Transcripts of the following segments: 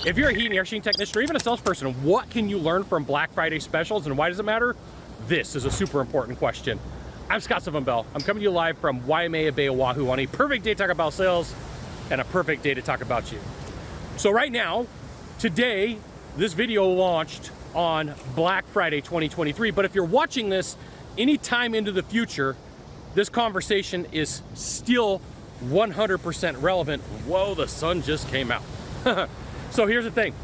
If you're a heat and air conditioning technician or even a salesperson, what can you learn from Black Friday specials and why does it matter? This is a super important question. I'm Scott Bell. I'm coming to you live from Waimea Bay, Oahu on a perfect day to talk about sales and a perfect day to talk about you. So right now, today, this video launched on Black Friday 2023, but if you're watching this anytime into the future, this conversation is still 100% relevant. Whoa, the sun just came out. So here's the thing.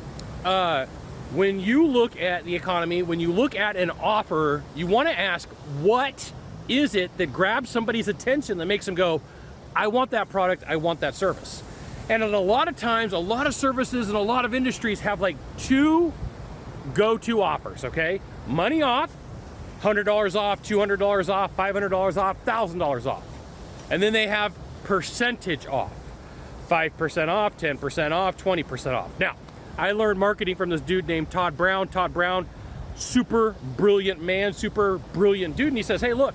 When you look at the economy, when you look at an offer, you want to ask, what is it that grabs somebody's attention that makes them go, I want that product, I want that service. And a lot of times, a lot of services and a lot of industries have like two go-to offers, okay? Money off, $100 off, $200 off, $500 off, $1,000 off. And then they have percentage off. 5% off, 10% off, 20% off. Now, I learned marketing from this dude named Todd Brown. Todd Brown, super brilliant man, super brilliant dude. And he says, hey, look,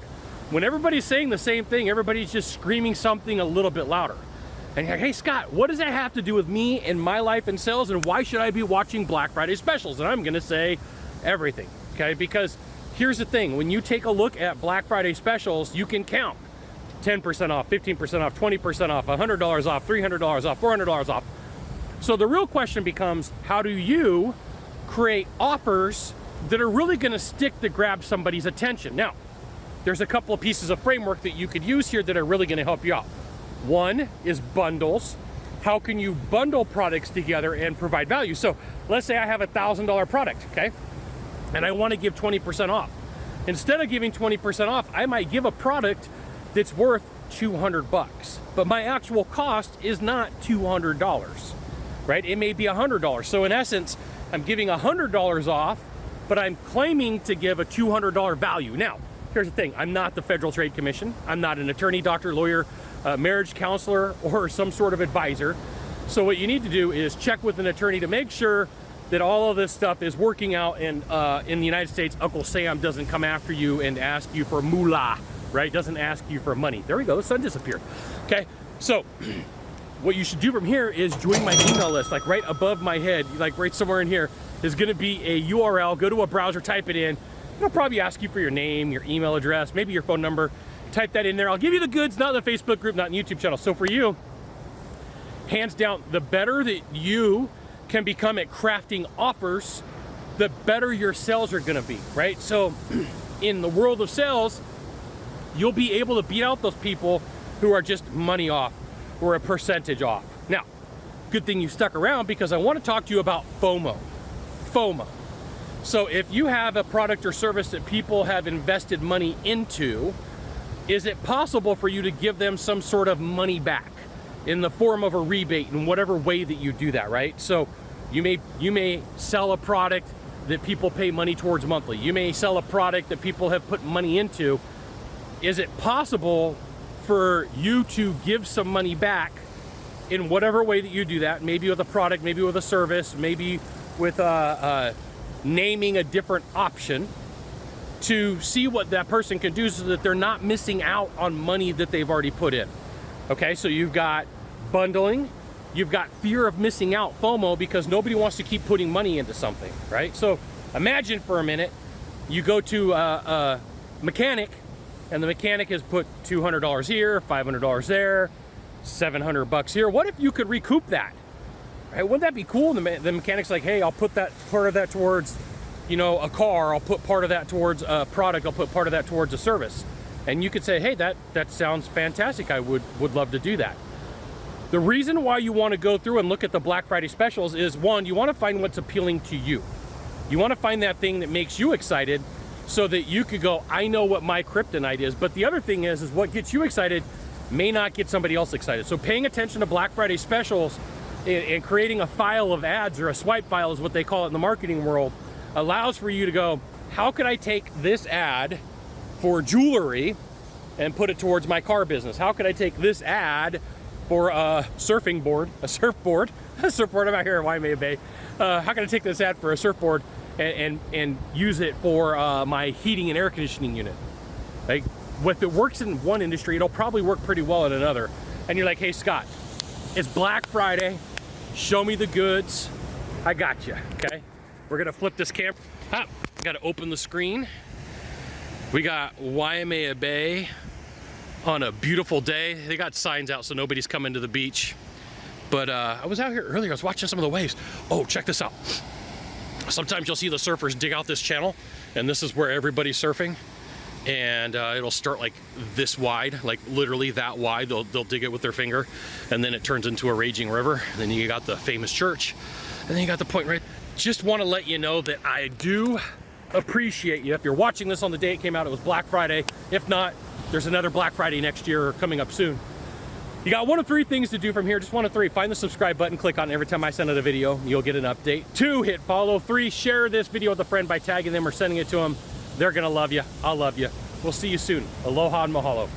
when everybody's saying the same thing, everybody's just screaming something a little bit louder. And you're like, hey, Scott, what does that have to do with me and my life in sales? And why should I be watching Black Friday specials? And I'm going to say everything, okay? Because here's the thing. When you take a look at Black Friday specials, you can count 10% off, 15% off, 20% off, $100 off, $300 off, $400 off. So the real question becomes, how do you create offers that are really going to stick to grab somebody's attention? Now, there's a couple of pieces of framework that you could use here that are really going to help you out. One is bundles. How can you bundle products together and provide value? So let's say I have a $1,000 product, okay? And I want to give 20% off. Instead of giving 20% off, I might give a product that's worth $200, but my actual cost is not $200, right? It may be $100. So in essence, I'm giving $100 off, but I'm claiming to give a $200 value. Now, here's the thing. I'm not the Federal Trade Commission. I'm not an attorney, doctor, lawyer, marriage counselor, or some sort of advisor. So what you need to do is check with an attorney to make sure that all of this stuff is working out, and in the United States, Uncle Sam doesn't come after you and ask you for moolah, right? Doesn't ask you for money. There we go, the sun disappeared. Okay, so what you should do from here is join my email list, like right above my head, like right somewhere in here is gonna be a URL. Go to a browser, type it in. It'll probably ask you for your name, your email address, maybe your phone number. Type that in there. I'll give you the goods, not in the Facebook group, not in the YouTube channel. So for you, hands down, the better that you can become at crafting offers, the better your sales are gonna be, right? So in the world of sales, you'll be able to beat out those people who are just money off or a percentage off. Now, good thing you stuck around, because I want to talk to you about FOMO. FOMO. So if you have a product or service that people have invested money into, is it possible for you to give them some sort of money back in the form of a rebate in whatever way that you do that, right? So you may sell a product that people pay money towards monthly. You may sell a product that people have put money into. Is it possible for you to give some money back in whatever way that you do that? Maybe with a product, maybe with a service, maybe with naming a different option, to see what that person can do so that they're not missing out on money that they've already put in. Okay, so you've got bundling, you've got fear of missing out, FOMO, because nobody wants to keep putting money into something, right? So imagine for a minute, you go to a mechanic, and the mechanic has put $200 here, $500 there, $700 here. What if you could recoup that? Right? Wouldn't that be cool? The mechanic's like, hey, I'll put that part of that towards, you know, a car. I'll put part of that towards a product. I'll put part of that towards a service. And you could say, hey, that sounds fantastic. I would love to do that. The reason why you want to go through and look at the Black Friday specials is, one, you want to find what's appealing to you. You want to find that thing that makes you excited, so that you could go, I know what my kryptonite is. But the other thing is what gets you excited may not get somebody else excited. So paying attention to Black Friday specials and creating a file of ads, or a swipe file is what they call it in the marketing world, allows for you to go, how could I take this ad for jewelry and put it towards my car business? How could I take this ad for a surfboard, I'm out here in Waimea Bay. How can I take this ad for a surfboard and use it for my heating and air conditioning unit? Like, if it works in one industry, it'll probably work pretty well in another. And you're like, hey, Scott, it's Black Friday. Show me the goods. I got you, okay? We're gonna flip this camera. Gotta open the screen. We got Waimea Bay on a beautiful day. They got signs out so nobody's coming to the beach. But I was out here earlier, I was watching some of the waves. Oh, check this out. Sometimes you'll see the surfers dig out this channel, and this is where everybody's surfing. And it'll start like this wide, like literally that wide. They'll dig it with their finger, and then it turns into a raging river. And then you got the famous church, and then you got the point right. Just want to let you know that I do appreciate you. If you're watching this on the day it came out, it was Black Friday. If not, there's another Black Friday next year or coming up soon. You got one of three things to do from here, just one of three. Find the subscribe button, click on it every time I send out a video, you'll get an update. 2, hit follow. 3, share this video with a friend by tagging them or sending it to them. They're gonna love you, I'll love you. We'll see you soon. Aloha and mahalo.